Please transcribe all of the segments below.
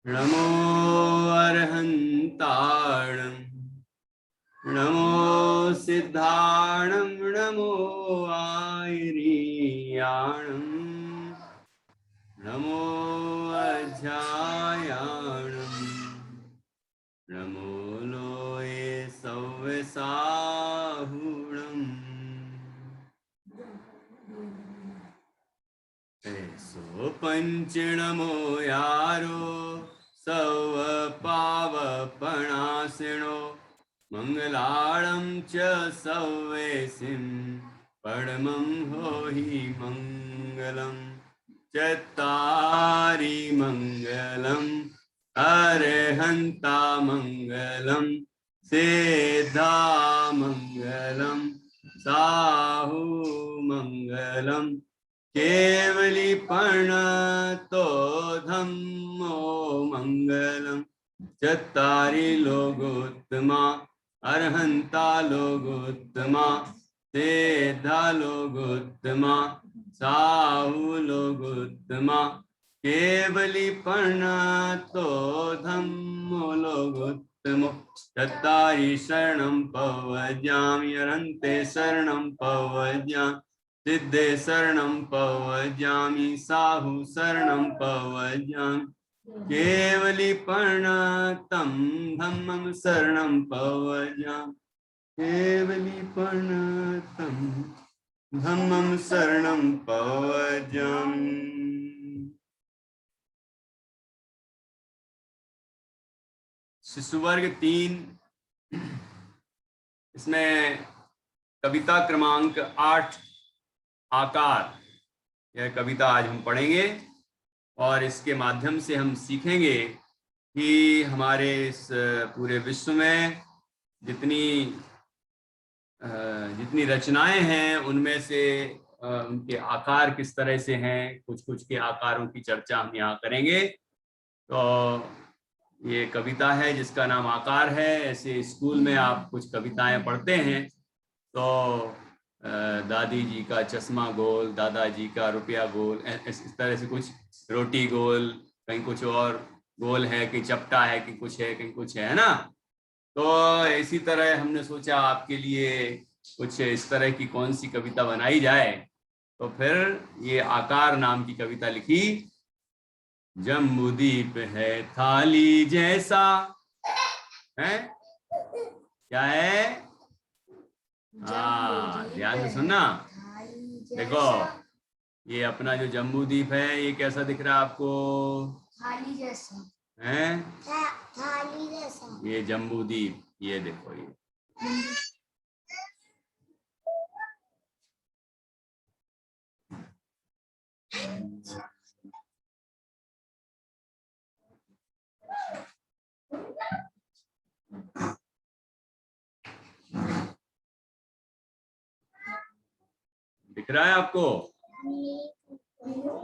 नमो अर्हन्ताणं नमो सिद्धाणं नमो आयर्याणं नमो अध्यायाणं नमो लोये सव्यसाहुणम् ऐसो पंचणमो यारो सव पावपणासिनो मंगलाळं च सव्वेसिं परमं होहि मंगलम् चत्तारि मंगलम् अरहन्ता मंगलम् सिद्धा मंगलम् साहु मंगलम् केवली प्रणतो धम्मो मंगलम चत्तारि लोगोत्तमा अर्हन्ता लोगोत्तमा सिद्धा लोगोत्तमा साहु लोगोत्तमा केवली प्रणतो धम्मो लोगोत्तमो चत्तारि शरणं पवज्यामि अरन्ते शरणं पवज्यामि सिद्धे शरणं पवज्यामि साहु शरणं पवज्यामि केवली प्रणतं धम्मं शरणं पवज्यामि केवली प्रणतं धम्मं शरणं पवज्यामि। शिशुवर्ग 3 इसमें कविता क्रमांक 8 आकार, यह कविता आज हम पढ़ेंगे और इसके माध्यम से हम सीखेंगे कि हमारे इस पूरे विश्व में जितनी रचनाएं हैं उनमें से उनके आकार किस तरह से हैं, कुछ कुछ के आकारों की चर्चा हम यहाँ करेंगे। तो ये कविता है जिसका नाम आकार है। ऐसे स्कूल में आप कुछ कविताएं पढ़ते हैं तो दादी जी का चश्मा गोल, दादाजी का रुपया गोल, इस तरह से कुछ, रोटी गोल, कहीं कुछ और गोल है कि चपटा है कि कुछ है कहीं कुछ है ना। तो इसी तरह हमने सोचा आपके लिए कुछ इस तरह की कौन सी कविता बनाई जाए, तो फिर ये आकार नाम की कविता लिखी। जम्बूदीप है थाली जैसा है, क्या है? हाँ, ध्यान से सुनना। देखो ये अपना जो जम्बूदीप है ये कैसा दिख रहा है आपको? थाली जैसा है, थाली जैसा। ये जम्बूदीप, ये देखो ये दिख रहा है आपको?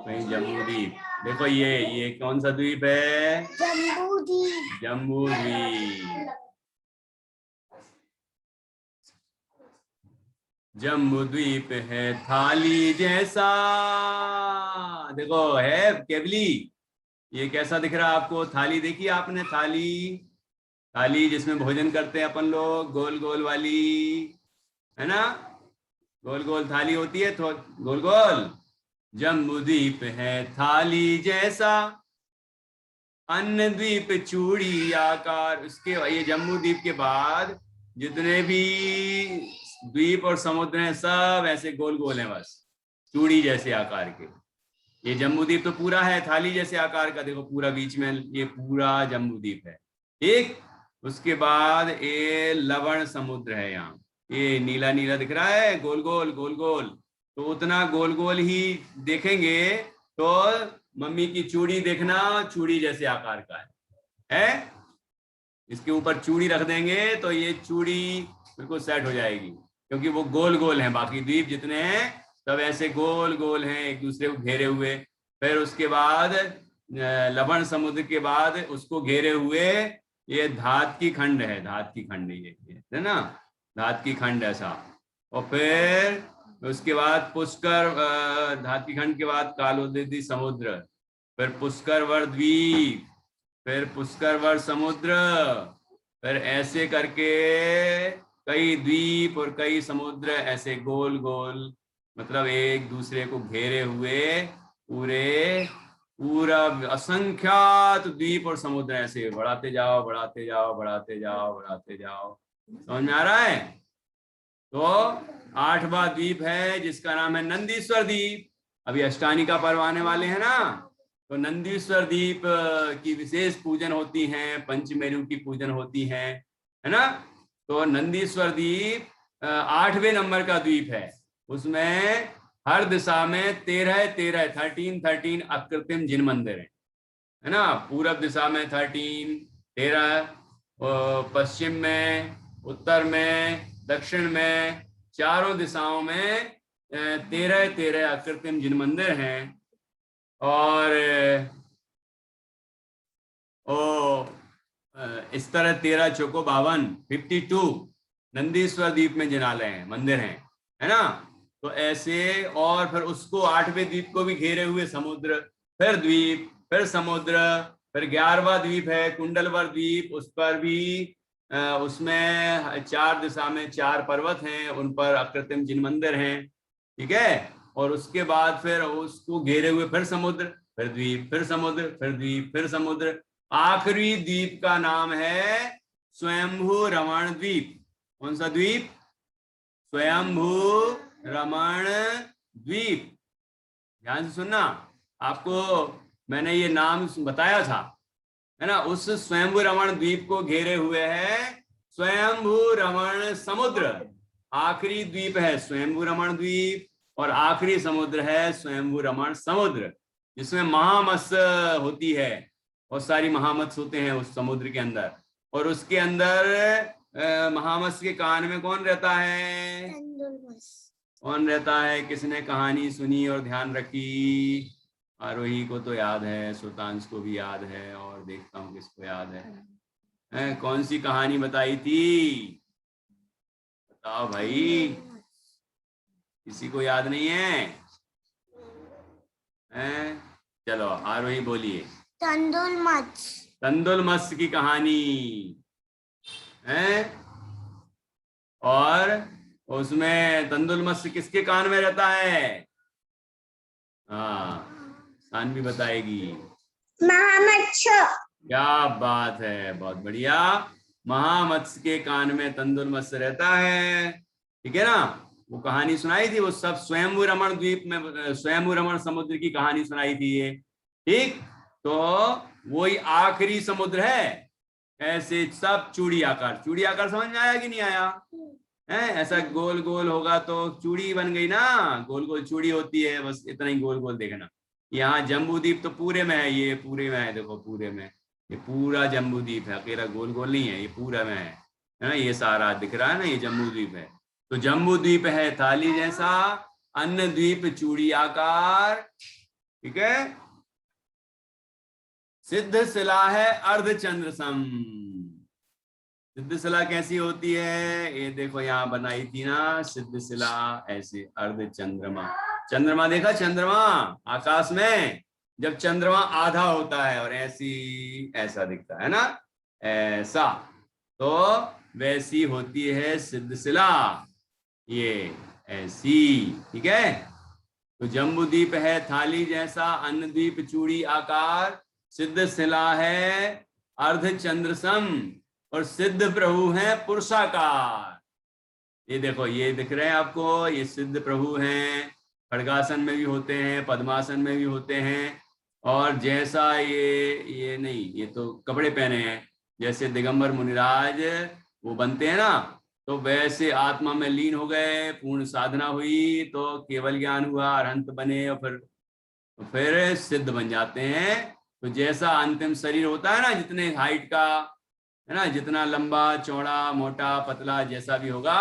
कहीं जम्बूदीप, देखो ये कौन सा द्वीप है? जम्बूदीप। जम्बूद्वीप। जम्बूद्वीप है थाली जैसा, देखो है केवली, ये कैसा दिख रहा है आपको? थाली देखी आपने? थाली, थाली जिसमें भोजन करते हैं अपन लोग, गोल गोल वाली, है ना? गोल गोल थाली होती है, तो गोल गोल। जम्बूद्वीप है थाली जैसा, अन्य द्वीप चूड़ी आकार। उसके ये जम्बूद्वीप के बाद जितने भी द्वीप और समुद्र हैं सब ऐसे गोल गोल हैं, बस चूड़ी जैसे आकार के। ये जम्बूद्वीप तो पूरा है थाली जैसे आकार का, देखो पूरा बीच में ये पूरा जम्बूद्वीप है। ठीक, उसके बाद ये लवण समुद्र है, यहाँ ये नीला नीला दिख रहा है, गोल गोल गोल गोल। तो उतना गोल गोल ही देखेंगे तो मम्मी की चूड़ी देखना, चूड़ी जैसे आकार का है? इसके ऊपर चूड़ी रख देंगे तो ये चूड़ी बिल्कुल सेट हो जाएगी, क्योंकि वो गोल गोल हैं। बाकी द्वीप जितने हैं सब ऐसे गोल गोल हैं एक दूसरे को घेरे हुए। फिर उसके बाद लवण समुद्र के बाद उसको घेरे हुए ये धात की खंड है, धात की खंड ये है ना, धात की खंड ऐसा। और फिर उसके बाद पुष्कर, धात की खंड के बाद कालोदीदी समुद्र, फिर पुष्कर वर द्वीप, फिर पुष्करवर समुद्र, फिर ऐसे करके कई द्वीप और कई समुद्र ऐसे गोल गोल, मतलब एक दूसरे को घेरे हुए पूरे, पूरा असंख्यात द्वीप और समुद्र ऐसे बढ़ाते जाओ बढ़ाते जाओ बढ़ाते जाओ बढ़ाते जाओ। समझ में आ रहा है? तो 8वां द्वीप है जिसका नाम है नंदीश्वर द्वीप। अभी अष्टानी का पर्व आने वाले हैं ना, तो नंदीश्वर द्वीप की विशेष पूजन होती है, पंचमेरु की पूजन होती है ना। तो नंदीश्वर द्वीप 8वें नंबर का द्वीप है। उसमें हर दिशा में 13 अकृत्रिम जिन मंदिर है ना। पूरब दिशा में 13, पश्चिम में, उत्तर में, दक्षिण में, चारों दिशाओं में 13 अकृत्रिम जिन मंदिर हैं। और इस तरह 13 चौको 52, 52 नंदीश्वर द्वीप में जिनालय हैं, मंदिर हैं, है ना। तो ऐसे, और फिर उसको 8वें द्वीप को भी घेरे हुए समुद्र, फिर द्वीप, फिर समुद्र, फिर 11वां द्वीप है कुंडलवर द्वीप। उस पर भी उसमें 4 दिशा में 4 पर्वत हैं, उन पर अकृत्रिम जिन मंदिर हैं, ठीक है। और उसके बाद फिर उसको घेरे हुए फिर समुद्र, फिर द्वीप, फिर समुद्र, फिर द्वीप, फिर समुद्र। आखिरी द्वीप का नाम है स्वयंभू रमण द्वीप। कौन सा द्वीप? स्वयंभू रमण द्वीप। ध्यान से सुनना, आपको मैंने ये नाम बताया था, है ना। उस स्वयंभू रमण द्वीप को घेरे हुए है स्वयंभू रमण समुद्र। आखिरी द्वीप है स्वयंभू रमण द्वीप और आखिरी समुद्र है स्वयंभू रमण समुद्र, जिसमें महामत्स्य होती है, बहुत सारी महामत्स्य होते हैं उस समुद्र के अंदर। और उसके अंदर महामत्स्य के कान में कौन रहता है? कौन रहता है? किसने कहानी सुनी और ध्यान रखी? आरोही को तो याद है, सुल्तान को भी याद है, और देखता हूँ किसको याद है। कौन सी कहानी बताई थी? बताओ भाई, किसी को याद नहीं है? चलो आरोही बोलिए। तंदुल मत्स्य। तंदुल मत्स्य की कहानी है। और उसमें तंदुल मत्स्य किसके कान में रहता है? हाँ, सानवी बताएगी। महामत्स्य। क्या बात है, बहुत बढ़िया। महामत्स्य के कान में तंदुल मत्स्य रहता है, ठीक है ना। वो कहानी सुनाई थी, वो सब स्वयंभू रमण द्वीप में, स्वयंभू रमण समुद्र की कहानी सुनाई थी ये, ठीक। तो वही आखिरी समुद्र है। ऐसे सब चूड़ी आकार, चूड़ी आकार समझ में आया कि नहीं आया? है ऐसा गोल गोल होगा तो चूड़ी बन गई ना, गोल गोल चूड़ी होती है, बस इतना ही गोल गोल देखना। यहाँ जम्बू द्वीप तो पूरे में है, ये पूरे में है, देखो पूरे में, ये पूरा जम्बू द्वीप है, अकेला गोल गोल नहीं है, ये पूरा में है ना। ये सारा दिख रहा है ना, ये जम्बू द्वीप है। तो जम्बू द्वीप है थाली जैसा, अन्य द्वीप चूड़ी आकार, ठीक है। सिद्ध शिला है अर्धचंद्र सम। सिद्ध शिला कैसी होती है? ये देखो यहाँ बनाई थी ना सिद्ध शिला, ऐसे अर्ध चंद्रमा। चंद्रमा देखा? चंद्रमा आकाश में जब चंद्रमा आधा होता है और ऐसी ऐसा दिखता है ना, ऐसा, तो वैसी होती है सिद्ध शिला, ये ऐसी, ठीक है। तो जम्बू द्वीप है थाली जैसा, अन्य द्वीप चूड़ी आकार, सिद्ध शिला है अर्धचंद्र सम, और सिद्ध प्रभु हैं पुरुषाकार। ये देखो, ये दिख रहे हैं आपको, ये सिद्ध प्रभु हैं, खड़गासन में भी होते हैं, पद्मासन में भी होते हैं। और जैसा ये नहीं, ये तो कपड़े पहने हैं, जैसे दिगंबर मुनिराज वो बनते हैं ना, तो वैसे आत्मा में लीन हो गए, पूर्ण साधना हुई तो केवल ज्ञान हुआ, अरहंत बने, और फिर सिद्ध बन जाते हैं। तो जैसा अंतिम शरीर होता है ना, जितने हाइट का है ना, जितना लंबा चौड़ा मोटा पतला जैसा भी होगा,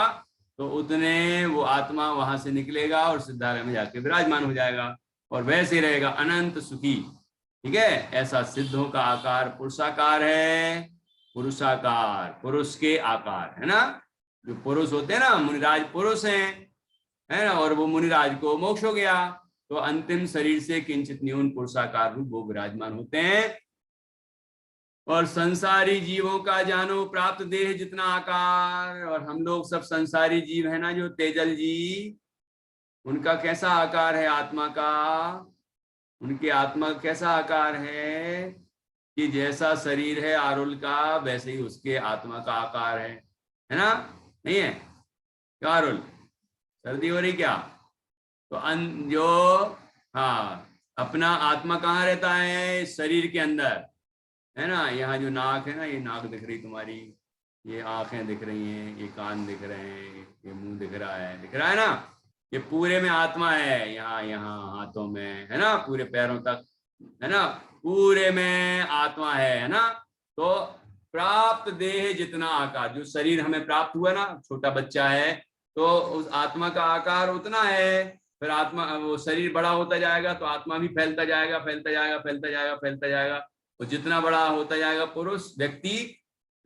तो उतने वो आत्मा वहां से निकलेगा और सिद्धालय में जाके विराजमान हो जाएगा, और वैसे रहेगा अनंत सुखी, ठीक है। ऐसा सिद्धों का आकार पुरुषाकार है, पुरुषाकार, पुरुष के आकार, है ना। जो पुरुष होते हैं ना, मुनिराज पुरुष हैं, है ना। और वो मुनिराज को मोक्ष हो गया, तो अंतिम शरीर से किंचित न्यून पुरुषाकार रूप वो विराजमान होते हैं। और संसारी जीवों का जानो प्राप्त देह जितना आकार। और हम लोग सब संसारी जीव है ना, जो तेजल जी, उनका कैसा आकार है आत्मा का? उनके आत्मा का कैसा आकार है कि जैसा शरीर है आरुल का, वैसे ही उसके आत्मा का आकार है ना? नहीं है क्या आरुल? सर्दी हो रही क्या? तो जो, हाँ, अपना आत्मा कहाँ रहता है? शरीर के अंदर, है ना? यहाँ जो नाक है ना, ये नाक दिख रही तुम्हारी, ये आंखें दिख रही हैं, ये कान दिख रहे हैं, ये मुंह दिख रहा है ना? ये पूरे में आत्मा है, यहाँ यहाँ हाथों में, है ना? पूरे पैरों तक, है ना? पूरे में आत्मा है ना? तो प्राप्त देह जितना आकार, जो शरीर हमें प्राप्त हुआ ना, छोटा बच्चा है, तो उस आत्मा का आकार उतना है। फिर आत्मा, वो शरीर बड़ा होता जाएगा तो आत्मा भी फैलता जाएगा, फैलता जाएगा, फैलता जाएगा, फैलता जाएगा। तो जितना बड़ा होता जाएगा पुरुष, व्यक्ति,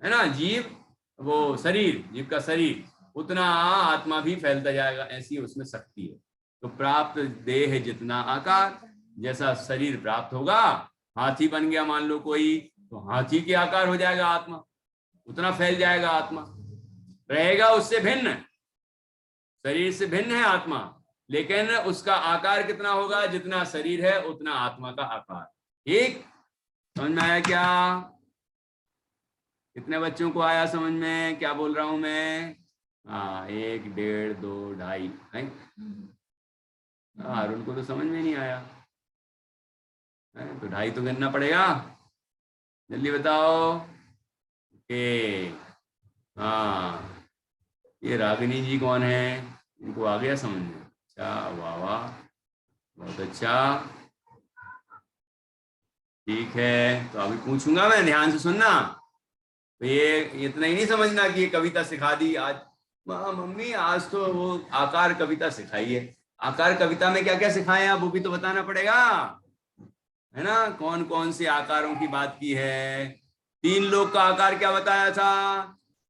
है ना, जीव, वो शरीर, जीव का शरीर, उतना आत्मा भी फैलता जाएगा। ऐसी उसमें शक्ति है। तो प्राप्त देह जितना आकार, जैसा शरीर प्राप्त होगा, हाथी बन गया मान लो कोई, तो हाथी के आकार हो जाएगा आत्मा, उतना फैल जाएगा आत्मा। रहेगा उससे भिन्न, शरीर से भिन्न है आत्मा, लेकिन उसका आकार कितना होगा? जितना शरीर है उतना आत्मा का आकार। ठीक, समझ में आया क्या? कितने बच्चों को आया समझ में क्या बोल रहा हूं मैं? हाँ, 1, 1.5, 2, 2.5 है। अरुण को तो समझ में नहीं आया है? तो 2.5 तो गिनना पड़ेगा। जल्दी बताओ। हाँ, ये रागिनी जी कौन है? इनको आ गया समझ में? अच्छा, वाह वाह, बहुत अच्छा। ठीक है, तो अभी पूछूंगा मैं, ध्यान से सुनना। तो ये इतना ही नहीं समझना कि ये कविता सिखा दी आज। मम्मी आज तो वो आकार कविता सिखाई है। आकार कविता में क्या क्या सिखाए आप, वो भी तो बताना पड़ेगा, है ना? कौन कौन से आकारों की बात की है? 3 लोक का आकार क्या बताया था?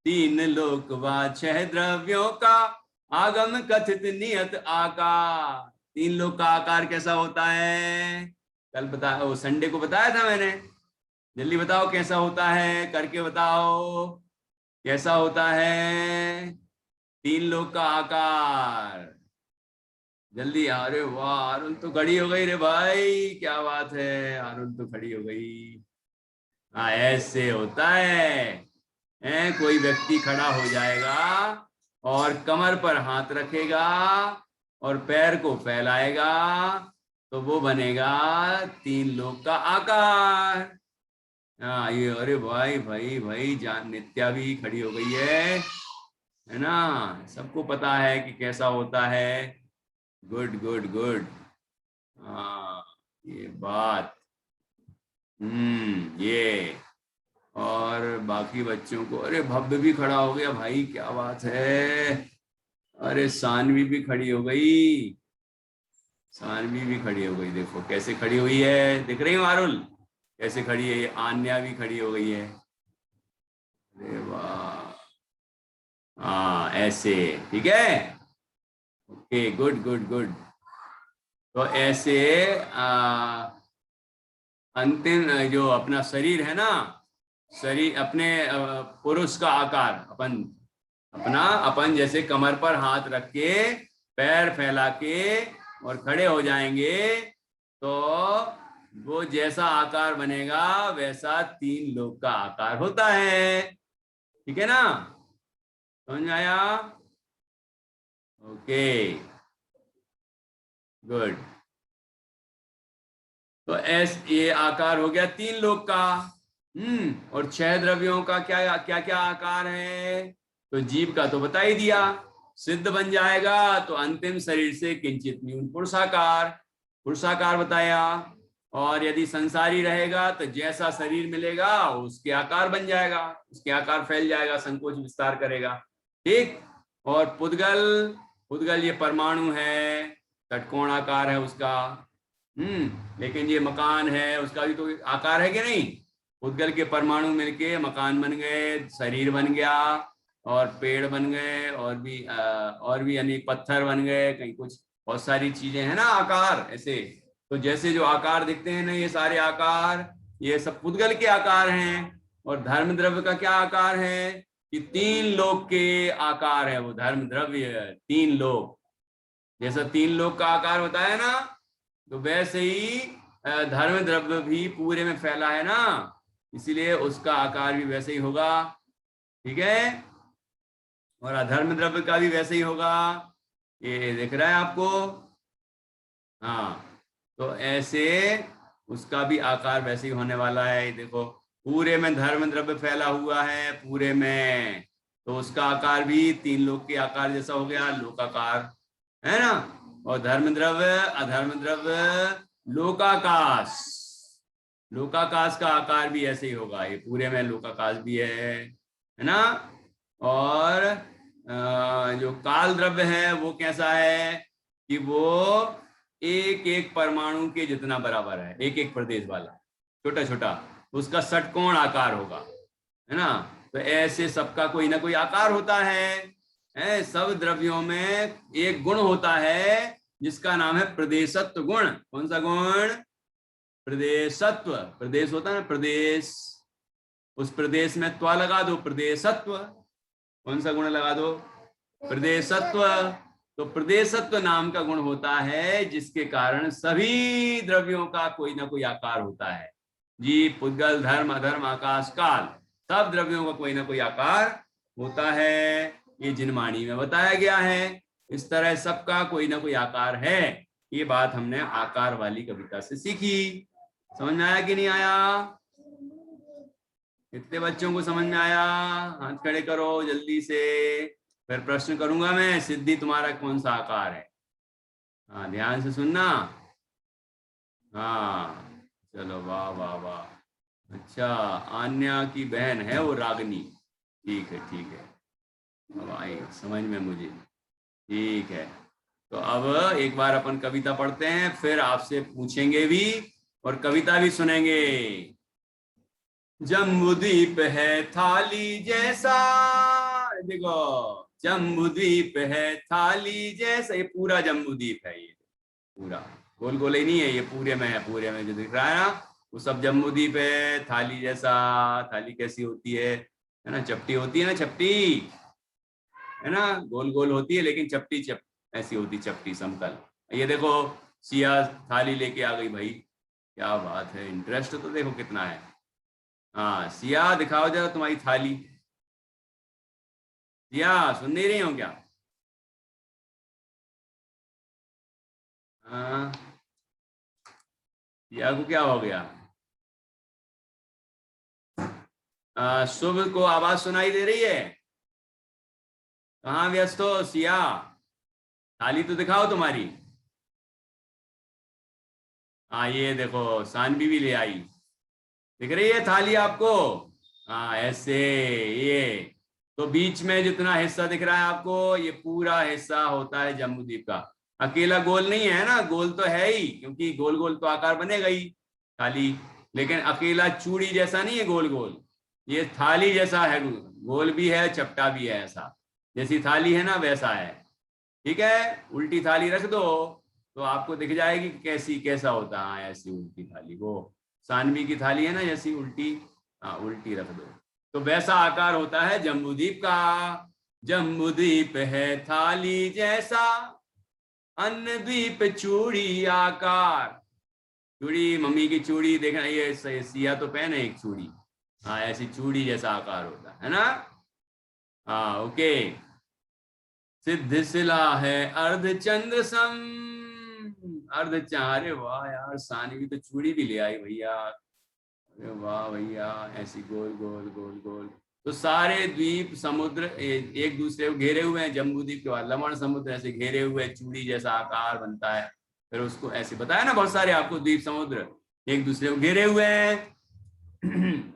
3 लोक व 6 द्रव्यों का आगम कथित नियत आकार। 3 लोक का आकार कैसा होता है? कल बताया, वो संडे को बताया था मैंने। जल्दी बताओ कैसा होता है, करके बताओ कैसा होता है 3 लोक का आकार। जल्दी। अरे वाह, अरुण तो खड़ी हो गई रे भाई, क्या बात है, अरुण तो खड़ी हो गई। हाँ, ऐसे होता है, कोई व्यक्ति खड़ा हो जाएगा और कमर पर हाथ रखेगा और पैर को फैलाएगा, तो वो बनेगा 3 लोक का आकार। हाँ, ये, अरे भाई भाई भाई, जान नित्या भी खड़ी हो गई है ना? सबको पता है कि कैसा होता है। Good good good. हाँ, ये बात, ये। और बाकी बच्चों को, अरे भव्य भी खड़ा हो गया भाई, क्या बात है। अरे सानवी भी खड़ी हो गई, सानवी भी खड़ी हो गई, देखो कैसे खड़ी हुई है, दिख रही हूँ आरुल कैसे खड़ी है? आन्या भी खड़ी हो गई है। अरे वाह, हाँ ऐसे, ठीक है, ओके, गुड गुड गुड। तो ऐसे अंतिम जो अपना शरीर है ना, शरीर अपने पुरुष का आकार, अपन जैसे कमर पर हाथ रख के, पैर फैला के और खड़े हो जाएंगे, तो वो जैसा आकार बनेगा वैसा 3 लोक का आकार होता है। ठीक है ना? समझ में आया? Okay, good. तो ये आकार हो गया 3 लोक का। और 6 द्रव्यों का क्या क्या क्या आकार है? तो जीव का तो बता ही दिया। सिद्ध बन जाएगा तो अंतिम शरीर से किंचित न्यून पुरुषाकार, पुरुषाकार बताया। और यदि संसारी रहेगा तो जैसा शरीर मिलेगा उसके आकार बन जाएगा, उसके आकार फैल जाएगा, संकोच विस्तार करेगा। ठीक। और पुद्गल, पुद्गल ये परमाणु है, षटकोणाकार है उसका। लेकिन ये मकान है, उसका भी तो आकार है कि नहीं? पुद्गल के परमाणु मिलके मकान बन गए, शरीर बन गया, और पेड़ बन गए, और भी अनेक पत्थर बन गए, कहीं कुछ बहुत सारी चीजें हैं ना आकार ऐसे। तो जैसे जो आकार दिखते हैं ना, ये सारे आकार ये सब पुद्गल के आकार हैं। और धर्म द्रव्य का क्या आकार है कि 3 लोक के आकार है वो धर्म द्रव्य, 3 लोक। जैसा 3 लोक का आकार होता है ना, तो वैसे ही धर्म द्रव्य भी पूरे में फैला है ना, इसीलिए उसका आकार भी वैसे ही होगा। ठीक है, और अधर्म द्रव्य का भी वैसे ही होगा। ये दिख रहा है आपको? हाँ, तो ऐसे उसका भी आकार वैसे ही होने वाला है। ये देखो, पूरे में धर्म द्रव्य फैला हुआ है पूरे में, तो उसका आकार भी 3 लोक के आकार जैसा हो गया, लोकाकार, है ना। और धर्म द्रव्य अधर्म द्रव्य लोकाकाश, लोकाकाश का आकार भी ऐसे ही होगा, ये पूरे में लोकाकाश भी है ना। और जो काल द्रव्य है वो कैसा है कि वो एक एक परमाणु के जितना बराबर है, एक एक प्रदेश वाला, छोटा छोटा, उसका षटकोण आकार होगा, है ना। तो ऐसे सबका कोई ना कोई आकार होता है। सब द्रव्यों में एक गुण होता है जिसका नाम है प्रदेशत्व गुण। कौन सा गुण? प्रदेशत्व। प्रदेश होता है ना, प्रदेश, उस प्रदेश में त्वा लगा दो, प्रदेशत्व। कौन सा गुण लगा दो? प्रदेशत्व। तो प्रदेशत्व नाम का गुण होता है जिसके कारण सभी द्रव्यों का कोई ना कोई आकार होता है। जीव, पुद्गल, धर्म, अधर्म, आकाश, काल, सब द्रव्यों का कोई ना कोई आकार होता है। ये जिनवाणी में बताया गया है। इस तरह सबका कोई ना कोई आकार है। ये बात हमने आकार वाली कविता से सीखी। समझ में आया कि नहीं आया? कितने बच्चों को समझ में आया? हाथ खड़े करो जल्दी से, फिर प्रश्न करूंगा मैं। सिद्धि, तुम्हारा कौन सा आकार है? हाँ, ध्यान से सुनना। हाँ, चलो, वाह वाह वाह। अच्छा, आन्या की बहन है वो, रागनी। ठीक है, ठीक है, अब आई समझ में मुझे। ठीक है, तो अब एक बार अपन कविता पढ़ते हैं, फिर आपसे पूछेंगे भी और कविता भी सुनेंगे। जम्बूद्वीप है थाली जैसा, देखो, जम्बूद्वीप है थाली जैसा, ये पूरा जम्बूद्वीप है, ये पूरा गोल गोल ही नहीं है, ये पूरे में है, पूरे में जो दिख रहा है ना वो सब जम्बूद्वीप है। थाली जैसा, थाली कैसी होती है ना, चपटी होती है ना, चपटी, है ना, गोल गोल होती है लेकिन चपटी ऐसी होती, चपटी समतल। ये देखो, सिया थाली लेके आ गई भाई, क्या बात है, इंटरेस्ट तो देखो कितना है। हाँ सिया, दिखाओ जरा तुम्हारी थाली। सिया, सुन नहीं रही हो क्या? हाँ, सिया को क्या हो गया? शुभ को आवाज सुनाई दे रही है? कहाँ व्यस्त हो सिया? थाली तो दिखाओ तुम्हारी। हाँ, ये देखो, सानवी भी ले आई, दिख रही है थाली आपको? हाँ, ऐसे, ये तो बीच में जितना हिस्सा दिख रहा है आपको, ये पूरा हिस्सा होता है जम्बूद्वीप का। अकेला गोल नहीं है ना, गोल तो है ही, क्योंकि गोल गोल तो आकार बनेगा ही थाली, लेकिन अकेला चूड़ी जैसा नहीं है गोल गोल, ये थाली जैसा है, गोल भी है चपटा भी है, ऐसा जैसी थाली है ना वैसा है। ठीक है, उल्टी थाली रख दो तो आपको दिख जाएगी कि कैसी, कैसा होता है। हाँ, ऐसी उल्टी थाली, वो सानवी की थाली है ना जैसी उल्टी, हाँ उल्टी रख दो, तो वैसा आकार होता है जम्बूद्वीप का। जम्बूद्वीप है थाली जैसा, अन्य द्वीप चूड़ी आकार। चूड़ी, मम्मी की चूड़ी देखना, ये सिया तो पहने एक चूड़ी, हाँ ऐसी चूड़ी जैसा आकार होता है ना। हाँ, ओके। सिद्ध शिला है अर्धचंद्र सम, अरे वाह यार, सानवी तो चूड़ी भी ले आई भैया, अरे वाह भैया, ऐसी गोल गोल गोल गोल। तो सारे द्वीप समुद्र एक दूसरे को घेरे हुए हैं, जम्बूद्वीप के बाद लवण समुद्र ऐसे घेरे हुए, चूड़ी जैसा आकार बनता है। फिर उसको ऐसे बताया ना, बहुत सारे आपको द्वीप समुद्र एक दूसरे को घेरे हुए हैं।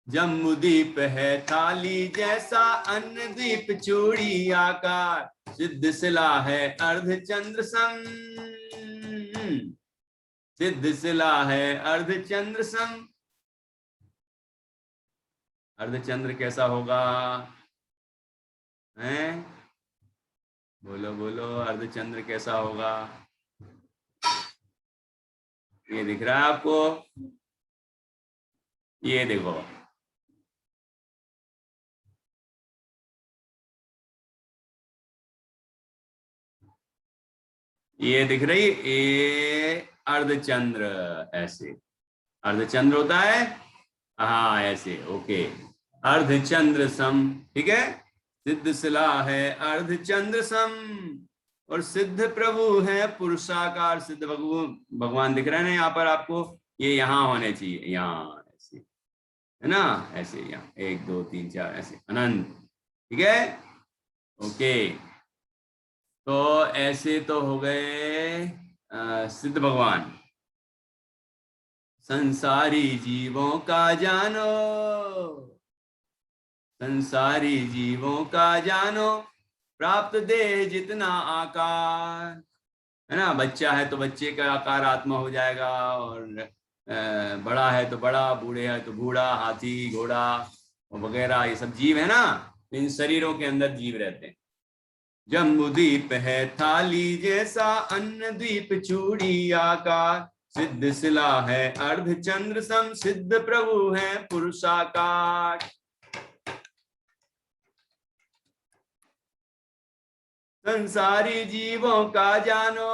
जम्बूद्वीप है थाली जैसा, अन्य द्वीप चूड़ी आकार, सिद्ध शिला है अर्धचंद्र सम, सिद्ध शिला है अर्धचंद्र सम। अर्धचंद्र कैसा होगा? हैं, बोलो बोलो, अर्धचंद्र कैसा होगा? ये दिख रहा है आपको? ये देखो, ये दिख रही, ये अर्धचंद्र, ऐसे अर्धचंद्र होता है, हाँ ऐसे, ओके। अर्धचंद्र सम, ठीक है। सिद्ध शिला है अर्धचंद्र सम, और सिद्ध प्रभु है पुरुषाकार। सिद्ध भगवान दिख रहे हैं ना यहाँ पर आपको, ये यहाँ होने चाहिए, यहाँ ऐसे, है ना, ऐसे यहाँ 1 2 3 4 ऐसे अनंत, ठीक है, ओके। तो ऐसे तो हो गए सिद्ध भगवान। संसारी जीवों का जानो, संसारी जीवों का जानो, प्राप्त देह जितना आकार, है ना। बच्चा है तो बच्चे का आकार आत्मा हो जाएगा, और बड़ा है तो बड़ा, बूढ़े है तो बूढ़ा, हाथी घोड़ा वगैरह ये सब जीव है ना, इन शरीरों के अंदर जीव रहते हैं। जम्बू द्वीप है थाली जैसा, अन्न द्वीप चूड़ी आकार, सिद्ध शिला है अर्धचंद्र सम, सिद्ध प्रभु है पुरुषाकार। संसारी जीवों का जानो,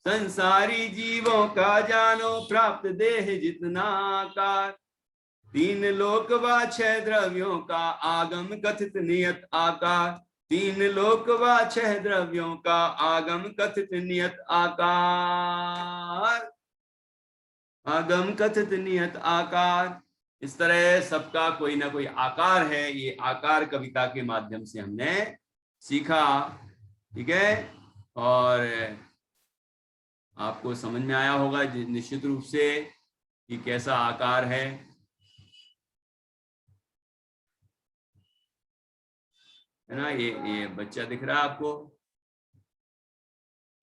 संसारी जीवों का जानो, प्राप्त देह जितना आकार, 3 लोक व 6 द्रव्यों का आगम कथित नियत आकार, 3 लोक व 6 द्रव्यों का आगम कथित नियत आकार, आगम कथित नियत आकार। इस तरह सबका कोई ना कोई आकार है, ये आकार कविता के माध्यम से हमने सीखा, ठीक है। और आपको समझ में आया होगा निश्चित रूप से कि कैसा आकार है ना। ये बच्चा दिख रहा है आपको,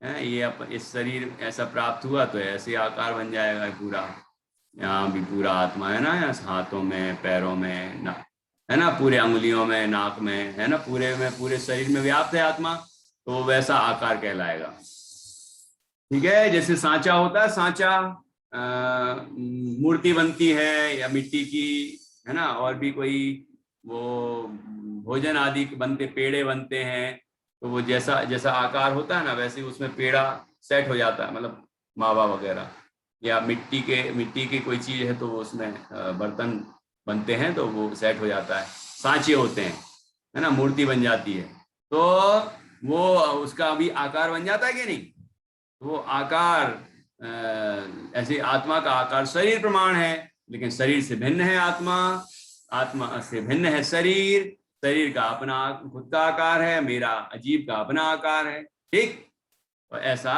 है ये इस शरीर ऐसा प्राप्त हुआ तो ऐसे आकार बन जाएगा पूरा। यहाँ भी पूरा आत्मा है ना, यहाँ हाथों में, पैरों में ना, है ना, पूरे अंगुलियों में, नाक में, है ना, पूरे में, पूरे शरीर में व्याप्त है आत्मा, तो वैसा आकार कहलाएगा, ठीक है। जैसे सांचा होता है, सांचा मूर्ति बनती है या मिट्टी की, है ना, और भी कोई वो भोजन आदि बनते, पेड़े बनते हैं, तो वो जैसा जैसा आकार होता है ना, वैसे उसमें पेड़ा सेट हो जाता है, मतलब मावा वगैरह, या मिट्टी की कोई चीज है तो उसमें बर्तन बनते हैं तो वो सेट हो जाता है, सांचे होते हैं, है ना, मूर्ति बन जाती है, तो वो उसका भी आकार बन जाता है कि नहीं। वो आकार ऐसे आत्मा का आकार शरीर प्रमाण है, लेकिन शरीर से भिन्न है आत्मा, आत्मा से भिन्न है शरीर, शरीर का अपना खुद का आकार है, मेरा अजीब का अपना आकार है, ठीक। तो ऐसा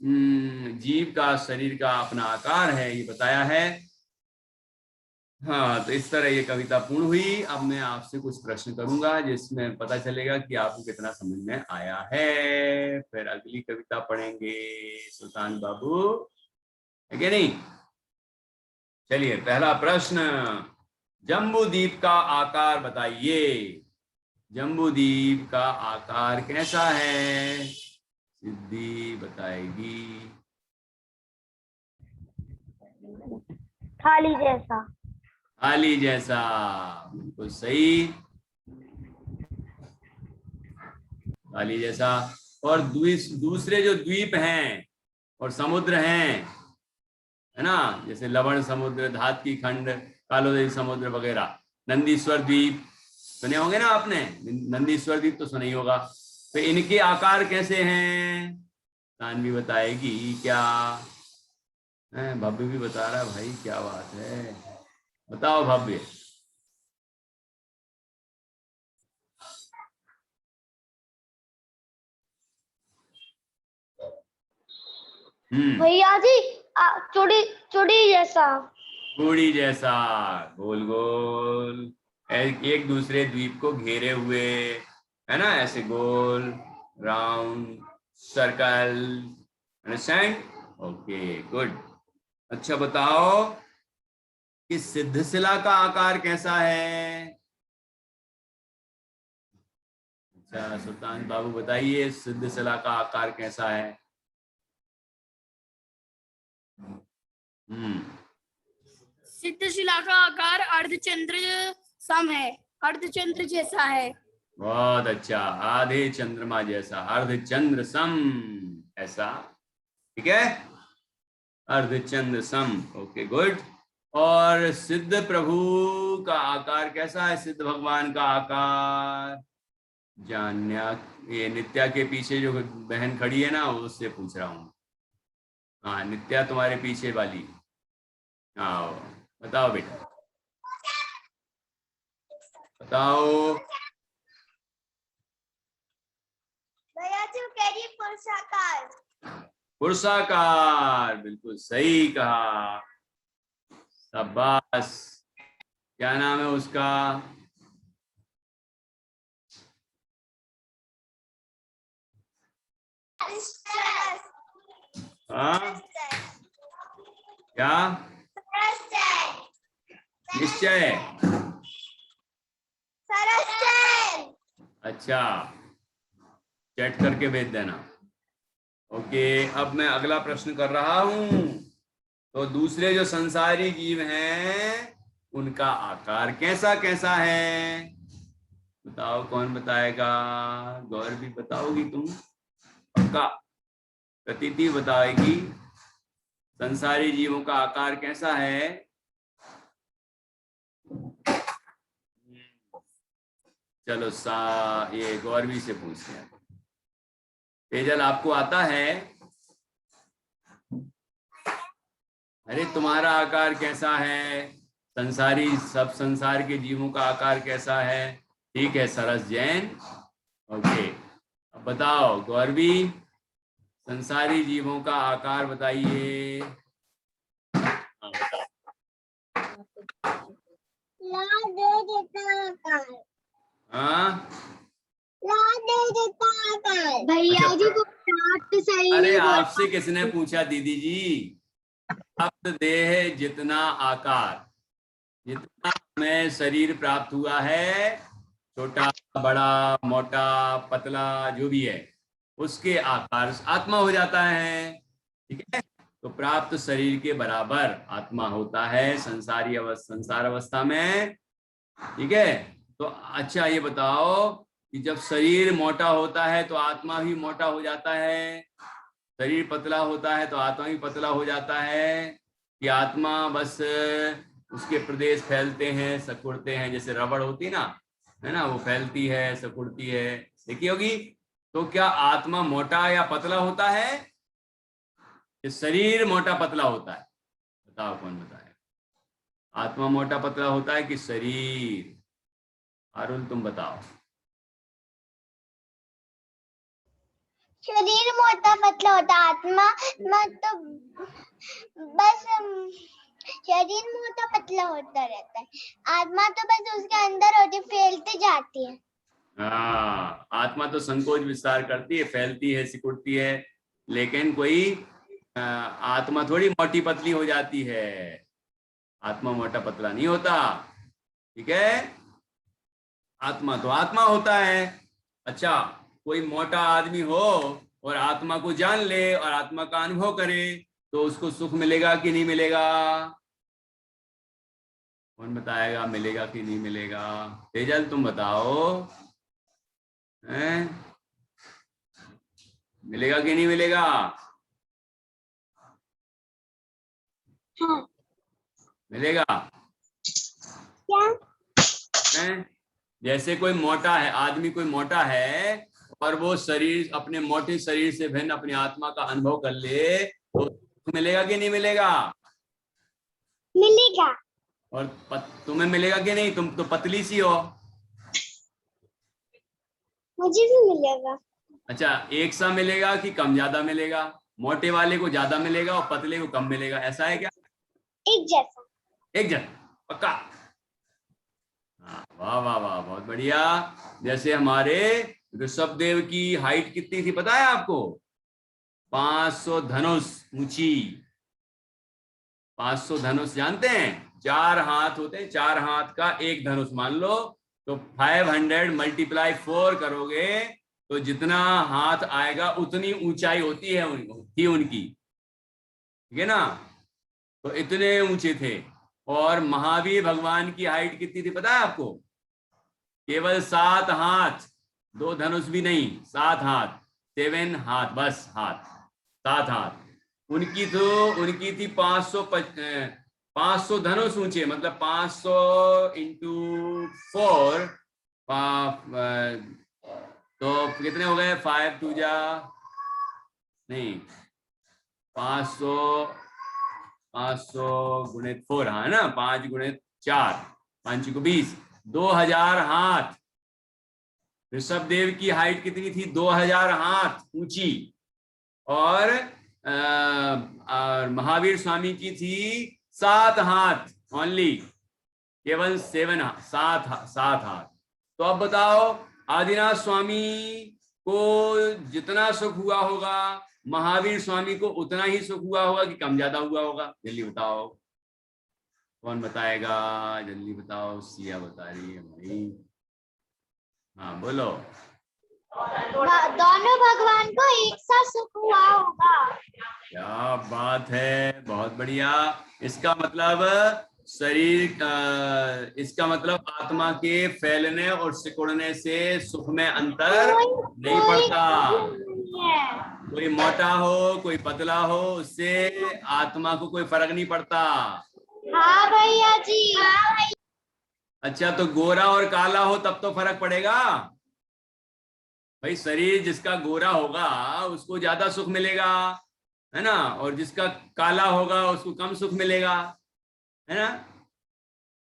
जीव का शरीर का अपना आकार है, ये बताया है। हाँ, तो इस तरह ये कविता पूर्ण हुई। अब मैं आपसे कुछ प्रश्न करूंगा जिसमें पता चलेगा कि आपको कितना समझ में आया है, फिर अगली कविता पढ़ेंगे सुल्तान बाबू, है कि नहीं। चलिए, पहला प्रश्न, जम्बूद्वीप का आकार बताइए। जम्बूद्वीप का आकार कैसा है, सिद्धि बताएगी। थाली जैसा। थाली जैसा, बिल्कुल सही, थाली जैसा। और दूसरे जो द्वीप हैं और समुद्र हैं, है ना, जैसे लवण समुद्र, धातकी खंड, कालोदरी समुद्र वगैरह, नंदीश्वर द्वीप सुने होंगे ना आपने, नंदीश्वर द्वीप तो सुना ही होगा, तो इनके आकार कैसे हैं, तानवी बताएगी क्या। भव्य भी बता रहा है भाई, क्या बात है, बताओ भव्य। भैया जी, चूड़ी चूड़ी जैसा। घोड़ी जैसा, गोल गोल, एक दूसरे द्वीप को घेरे हुए, है ना, ऐसे गोल, round, circle, understand, okay good. अच्छा बताओ कि सिद्धशिला का आकार कैसा है। अच्छा सुल्तान बाबू बताइए, सिद्धशिला का आकार कैसा है। सिद्ध शिला का आकार अर्धचंद्र सम है, अर्धचंद्र जैसा है। बहुत अच्छा, आधे चंद्रमा जैसा, अर्धचंद्र सम ऐसा, ठीक है, अर्धचंद्र सम। Okay good. और सिद्ध प्रभु का आकार कैसा है? सिद्ध भगवान का आकार जानना। ये नित्या के पीछे जो बहन खड़ी है ना, उससे पूछ रहा हूँ। हाँ नित्या, तुम्हारे पीछे वाली, आओ बताओ बेटा, बताओ। पुरुषाकार, बिल्कुल सही कहा, शाबाश। क्या नाम है उसका? हाँ क्या? निश्चय। अच्छा, चैट करके भेज देना। ओके, अब मैं अगला प्रश्न कर रहा हूं। तो दूसरे जो संसारी जीव हैं उनका आकार कैसा कैसा है? बताओ, कौन बताएगा? गौर भी बताओगी तुम? पक्का? प्रतीति बताएगी। संसारी जीवों का आकार कैसा है? चलो ये गौरवी से पूछते हैं। तेजल, आपको आता है? अरे तुम्हारा आकार कैसा है? संसारी, सब संसार के जीवों का आकार कैसा है? ठीक है, सरस जैन। ओके, अब बताओ गौरवी, संसारी जीवों का आकार बताइए। हाँ बताओ। हाँ भैया जी को बात सही अरे नहीं बोल। आपसे किसने पूछा दीदी जी? प्राप्त देह जितना आकार, जितना हमें शरीर प्राप्त हुआ है, छोटा बड़ा मोटा पतला जो भी है, उसके आकार आत्मा हो जाता है। ठीक है, तो प्राप्त शरीर के बराबर आत्मा होता है संसार अवस्था में। ठीक है, तो अच्छा ये बताओ कि जब शरीर मोटा होता है तो आत्मा भी मोटा हो जाता है, शरीर पतला होता है तो आत्मा भी पतला हो जाता है, कि आत्मा बस उसके प्रदेश फैलते हैं सिकुड़ते हैं, जैसे रबड़ होती ना, है ना, वो फैलती है सिकुड़ती है, देखी होगी। तो क्या आत्मा मोटा या पतला होता है? कि शरीर मोटा पतला होता है? बताओ, कौन बताए? आत्मा मोटा पतला होता है कि शरीर? अरुण तुम बताओ। शरीर मोटा पतला होता, आत्मा तो बस शरीर मोटा पतला होता रहता है, आत्मा तो बस उसके अंदर होती, फैलती जाती है। हाँ, आत्मा तो संकोच विस्तार करती है, फैलती है सिकुड़ती है, लेकिन कोई आत्मा थोड़ी मोटी पतली हो जाती है। आत्मा मोटा पतला नहीं होता। ठीक है, आत्मा तो आत्मा होता है। अच्छा, कोई मोटा आदमी हो और आत्मा को जान ले और आत्मा का अनुभव करे, तो उसको सुख मिलेगा कि नहीं मिलेगा? कौन बताएगा, मिलेगा कि नहीं मिलेगा? तेजल तुम बताओ, हैं? मिलेगा कि नहीं मिलेगा? हाँ। मिलेगा? क्या? हैं? जैसे कोई मोटा है, आदमी कोई मोटा है और वो शरीर, अपने मोटे शरीर से भिन्न अपनी आत्मा का अनुभव कर ले, तो मिलेगा कि नहीं मिलेगा? मिलेगा। और तुम्हें मिलेगा कि नहीं? तुम तो पतली सी हो। मुझे भी मिलेगा। अच्छा, एक सा मिलेगा कि कम ज्यादा मिलेगा? मोटे वाले को ज्यादा मिलेगा और पतले को कम मिलेगा, ऐसा है क्या? एक जैसा। एक जन पक्का? हाँ, वाह वाह वाह, बहुत बढ़िया। जैसे हमारे ऋषभ देव की हाइट कितनी थी पता है आपको? 500 धनुष ऊंची। 500 धनुष जानते हैं? 4 हाथ होते हैं, 4 हाथ का एक धनुष मान लो, तो 500 मल्टीप्लाई 4 करोगे तो जितना हाथ आएगा उतनी ऊंचाई होती है उनकी, ठीक है ना? तो इतने ऊंचे थे। और महावीर भगवान की हाइट कितनी थी पता है आपको? केवल 7 हाथ, 2 धनुष भी नहीं, 7 हाथ, 7 हाथ, बस हाथ, 7 हाथ। उनकी थी 500 धनुष ऊंचे, मतलब 500 इंटू 4, तो कितने हो गए? 5 2 जा नहीं, 500 गुणित 4, हाँ ना, 5 गुणित 4, 5 को 20, 2000 हाथ। ऋषभदेव की हाइट कितनी थी? 2000 हाथ ऊंची। और महावीर स्वामी की थी 7 हाथ ओनली, केवल 7 हाथ। तो अब बताओ, आदिनाथ स्वामी को जितना सुख हुआ होगा, महावीर स्वामी को उतना ही सुख हुआ होगा कि कम ज्यादा हुआ होगा? जल्दी बताओ, कौन बताएगा? जल्दी बताओ। सिया बता रही है भाई, हाँ बोलो। दोनों भगवान को एक साथ सुख हुआ होगा। क्या बात है, बहुत बढ़िया। इसका मतलब इसका मतलब आत्मा के फैलने और सिकुड़ने से सुख में अंतर नहीं पड़ता। कोई मोटा हो, कोई पतला हो, उससे आत्मा को कोई फर्क नहीं पड़ता। हाँ भैया जी। अच्छा, तो गोरा और काला हो तब तो फर्क पड़ेगा भाई। शरीर जिसका गोरा होगा उसको ज्यादा सुख मिलेगा, है ना, और जिसका काला होगा उसको कम सुख मिलेगा, है ना?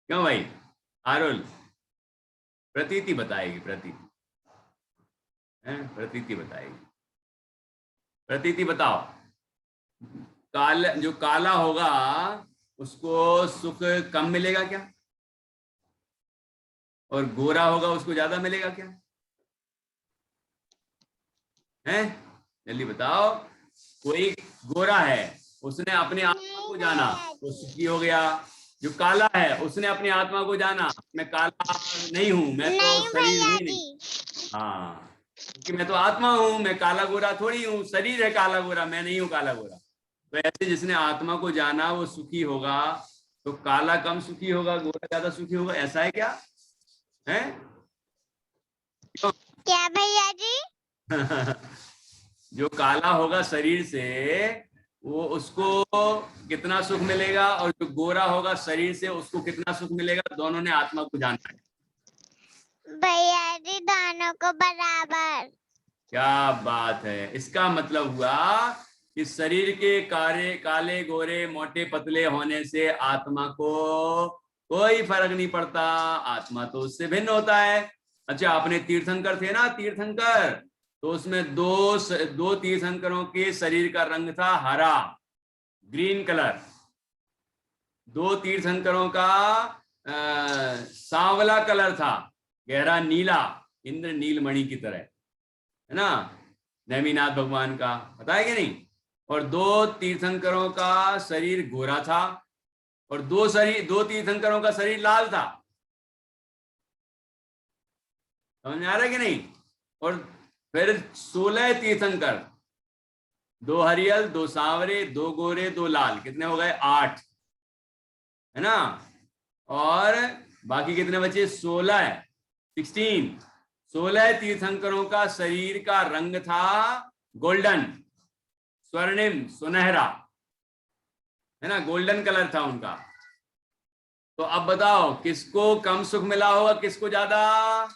क्यों भाई? आरुल प्रतीति बताएगी, प्रतीति है, प्रतीति बताएगी। प्रतीति बताओ, जो काला होगा उसको सुख कम मिलेगा क्या? और गोरा होगा उसको ज्यादा मिलेगा क्या? है, जल्दी बताओ। कोई गोरा है, उसने अपने आत्मा को जाना, वो सुखी हो गया। जो काला है, उसने अपनी आत्मा को जाना, मैं काला नहीं हूं, मैं तो शरीर ही नहीं। हाँ, क्योंकि मैं तो आत्मा हूं, मैं काला गोरा थोड़ी हूँ, शरीर है काला गोरा, मैं नहीं हूँ काला गोरा। तो ऐसे जिसने आत्मा को जाना वो सुखी होगा। तो काला कम सुखी होगा, गोरा ज्यादा सुखी होगा, ऐसा है क्या? है क्या भैया जी? जो काला होगा शरीर से, वो उसको कितना सुख मिलेगा, और जो गोरा होगा शरीर से उसको कितना सुख मिलेगा? दोनों ने आत्मा को जानना है भैया जी, दोनों को बराबर। क्या बात है। इसका मतलब हुआ कि शरीर के काले गोरे मोटे पतले होने से आत्मा को कोई फर्क नहीं पड़ता, आत्मा तो उससे भिन्न होता है। अच्छा, अपने तीर्थंकर थे ना, तीर्थंकर, तो उसमें दो तीर्थंकरों के शरीर का रंग था हरा, ग्रीन कलर। 2 तीर्थंकरों का सांवला कलर था, गहरा नीला, इंद्र नीलमणि की तरह, है ना, नेमिनाथ भगवान का, पता है कि नहीं? और 2 तीर्थंकरों का शरीर गोरा था, और 2 तीर्थंकरों का शरीर लाल था। समझ में आ रहा है कि नहीं? और फिर 16 तीर्थंकर, 2 हरियल, 2 सांवरे, 2 गोरे, 2 लाल, कितने हो गए? 8, है ना? और बाकी कितने बचे? 16 तीर्थंकरों का शरीर का रंग था गोल्डन, स्वर्णिम, सुनहरा, है ना, गोल्डन कलर था उनका। तो अब बताओ, किसको कम सुख मिला होगा, किसको ज्यादा?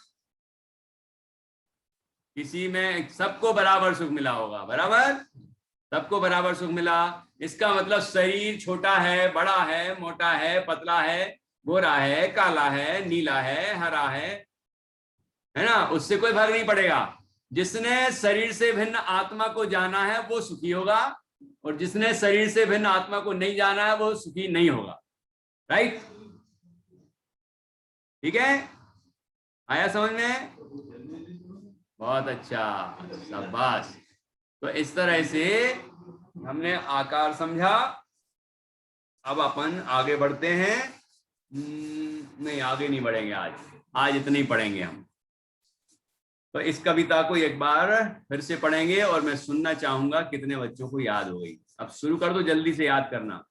किसी में सबको बराबर सुख मिला होगा, बराबर सबको बराबर सुख मिला। इसका मतलब शरीर छोटा है, बड़ा है, मोटा है, पतला है, गोरा है, काला है, नीला है, हरा है ना, उससे कोई फर्क नहीं पड़ेगा। जिसने शरीर से भिन्न आत्मा को जाना है वो सुखी होगा, और जिसने शरीर से भिन्न आत्मा को नहीं जाना है वो सुखी नहीं होगा। राइट? ठीक है, आया समझ में? बहुत अच्छा, शाबाश। तो इस तरह से हमने आकार समझा। अब अपन आगे बढ़ते हैं। नहीं, आगे नहीं बढ़ेंगे, आज इतने ही पढ़ेंगे हम। तो इस कविता को एक बार फिर से पढ़ेंगे, और मैं सुनना चाहूंगा कितने बच्चों को याद हो गई। अब शुरू कर दो, जल्दी से याद करना।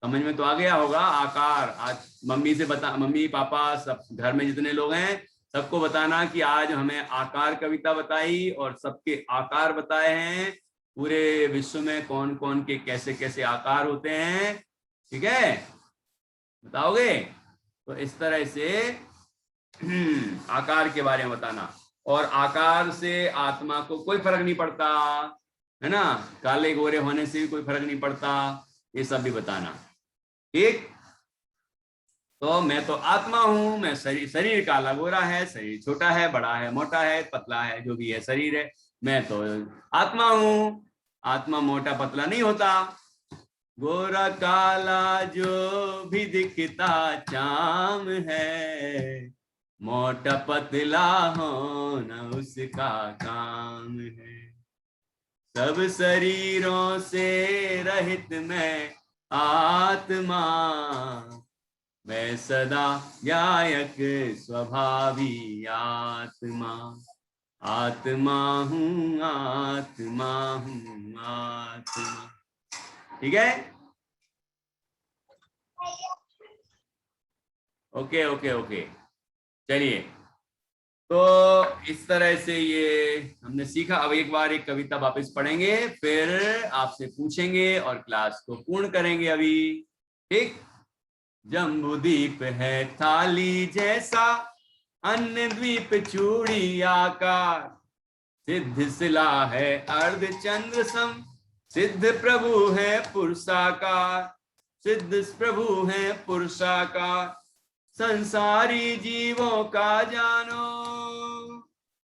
समझ में तो आ गया होगा। आकार, आज मम्मी से बता, मम्मी पापा सब घर में जितने लोग हैं सबको बताना कि आज हमें आकार कविता बताई और सबके आकार बताए हैं, पूरे विश्व में कौन कौन के कैसे कैसे आकार होते हैं। ठीक है, बताओगे? तो इस तरह से आकार के बारे में बताना। और आकार से आत्मा को कोई फर्क नहीं पड़ता, है ना, काले गोरे होने से भी कोई फर्क नहीं पड़ता, ये सब भी बताना। ठीक, तो मैं तो आत्मा हूं, मैं शरीर काला गोरा है, शरीर छोटा है, बड़ा है, मोटा है, पतला है, जो भी है शरीर है, मैं तो आत्मा हूं। आत्मा मोटा पतला नहीं होता, गोरा काला जो भी दिखता चाम है, मोटा पतला होना उसका काम है। सब शरीरों से रहित मैं आत्मा, मैं सदा गायक स्वभावी आत्मा, आत्मा हूँ, आत्मा हूँ, आत्मा। ठीक है, ओके ओके ओके। चलिए, तो इस तरह से ये हमने सीखा। अब एक बार एक कविता वापस पढ़ेंगे, फिर आपसे पूछेंगे और क्लास को पूर्ण करेंगे अभी। ठीक, जम्बूद्वीप है थाली जैसा, अन्य द्वीप चूड़ी आकार, सिद्ध शिला है अर्ध चंद्र सम, सिद्ध प्रभु है पुरुषाकार, सिद्ध प्रभु है पुरुषाकार। संसारी जीवों का जानो,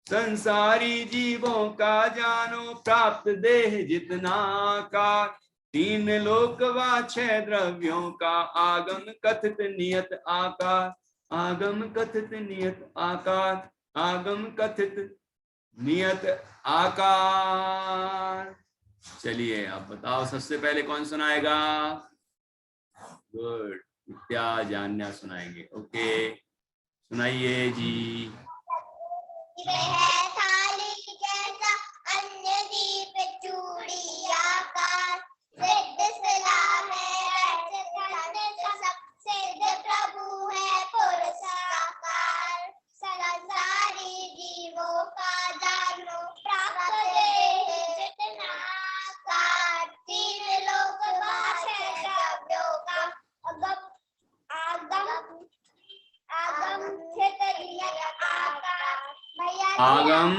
संसारी जीवों का जानो, प्राप्त देह जितना आकार, तीन लोक व छह द्रव्यों का आगम कथित नियत आकार, आगम कथित नियत आकार, आगम कथित नियत आकार। चलिए, अब बताओ सबसे पहले कौन सुनाएगा? गुड, विद्या जान्या सुनाएंगे। ओके, सुनाइए जी। थाली जैसा अन्य दीप चूड़ी आकार, सिद्ध शिला में सिद्ध प्रभु है पुरुषाकार, संसारी जीवों का जानो, प्राप्त देह जितना आकार, तीन लोक द्रव्यों का आगम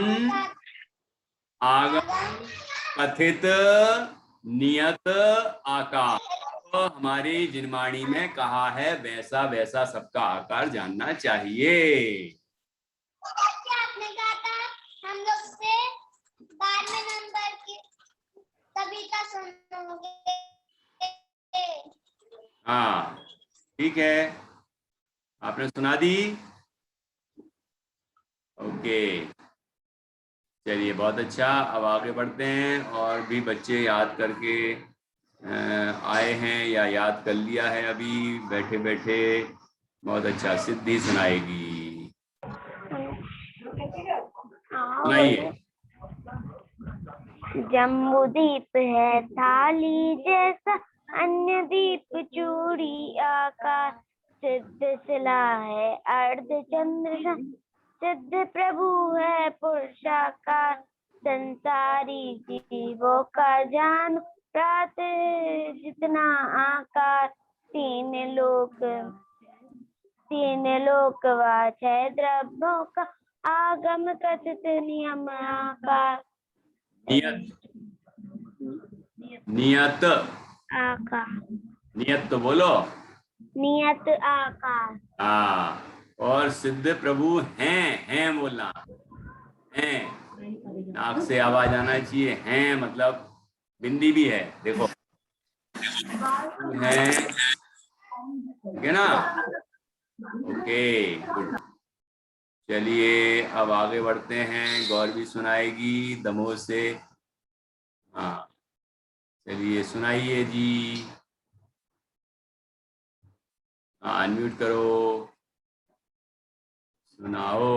आगम कथित नियत आकार। तो हमारी जिनवाणी में कहा है वैसा वैसा सबका आकार जानना चाहिए। आपने कहा था हम लोग से 12वें नंबर की कविता सुनोगे। हाँ, ठीक है, आपने सुना दी। ओके, चलिए, बहुत अच्छा। अब आगे बढ़ते हैं, और भी बच्चे याद करके आए हैं या याद कर लिया है अभी बैठे बैठे। बहुत अच्छा, सिद्धि सुनाएगी, सुनाइए। जम्बूद्वीप है थाली जैसा, अन्य द्वीप चूड़ी आकार, सिद्ध शिला है अर्ध चंद्र, सिद्ध प्रभु है पुरुषाकार, संसारी जीवों का जान, प्रात जितना आकार, तीन लोक व छह द्रव्यों का आगम कथित नियम आकार, नियत, नियत आकार, नियत तो बोलो। नियत आकार। हाँ, और सिद्ध प्रभु हैं बोलना, हैं, नाक से आवाज आना चाहिए। हैं मतलब बिंदी भी है, देखो है, ठीक है ना? Okay, good. चलिए, अब आगे बढ़ते हैं, गौर भी सुनाएगी दमोह से। हाँ, चलिए सुनाइए जी। हाँ, अनम्यूट करो, सुनाओ।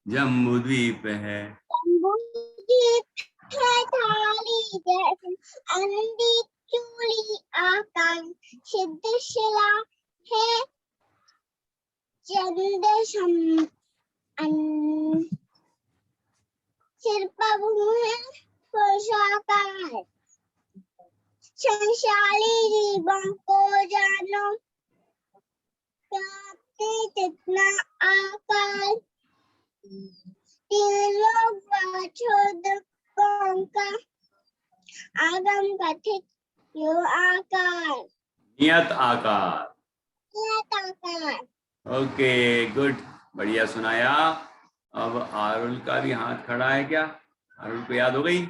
जम्बूद्वीप है थाली जैसा अंधी चूड़ी आकाश सिद्धशिला है चंद्र सिर पर है पोशाकार संशाली जीवन को जानो व्याप्ति जितना आकार तीन लोग का आगम कथित यो आकार नियत आकार। नियत आकार। ओके गुड, बढ़िया सुनाया। अब आरुल का भी हाथ खड़ा है क्या? आरुल को याद हो गई?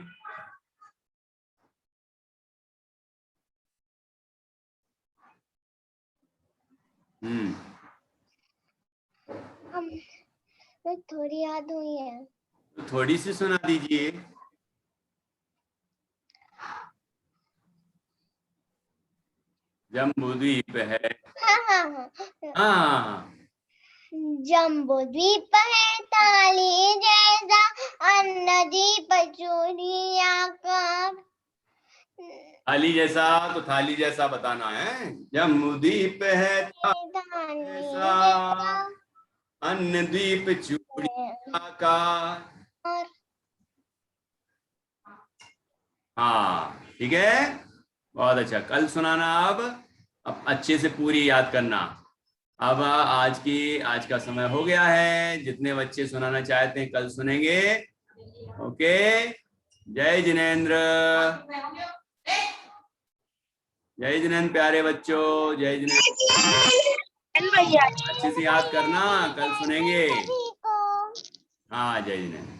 थोड़ी याद हुई है। तो थोड़ी सी सुना दीजिए। जम्बूद्वीप है। हाँ जम्बूद्वीप है ताली जैसा अन्नदीप चूड़ी आकार। थाली जैसा, तो थाली जैसा बताना है। जम्बूद्वीप है ताली जैसा अन्नद्वीप चूड़ी आकार। और हाँ ठीक है, बहुत अच्छा। कल सुनाना। अब अच्छे से पूरी याद करना। अब आज का समय हो गया है। जितने बच्चे सुनाना चाहते हैं कल सुनेंगे। ओके, जय जिनेंद्र। जय जिनेंद्र प्यारे बच्चों, जय जिनेंद्र। अच्छे से याद करना, कल सुनेंगे। हाँ जय जिनेंद्र।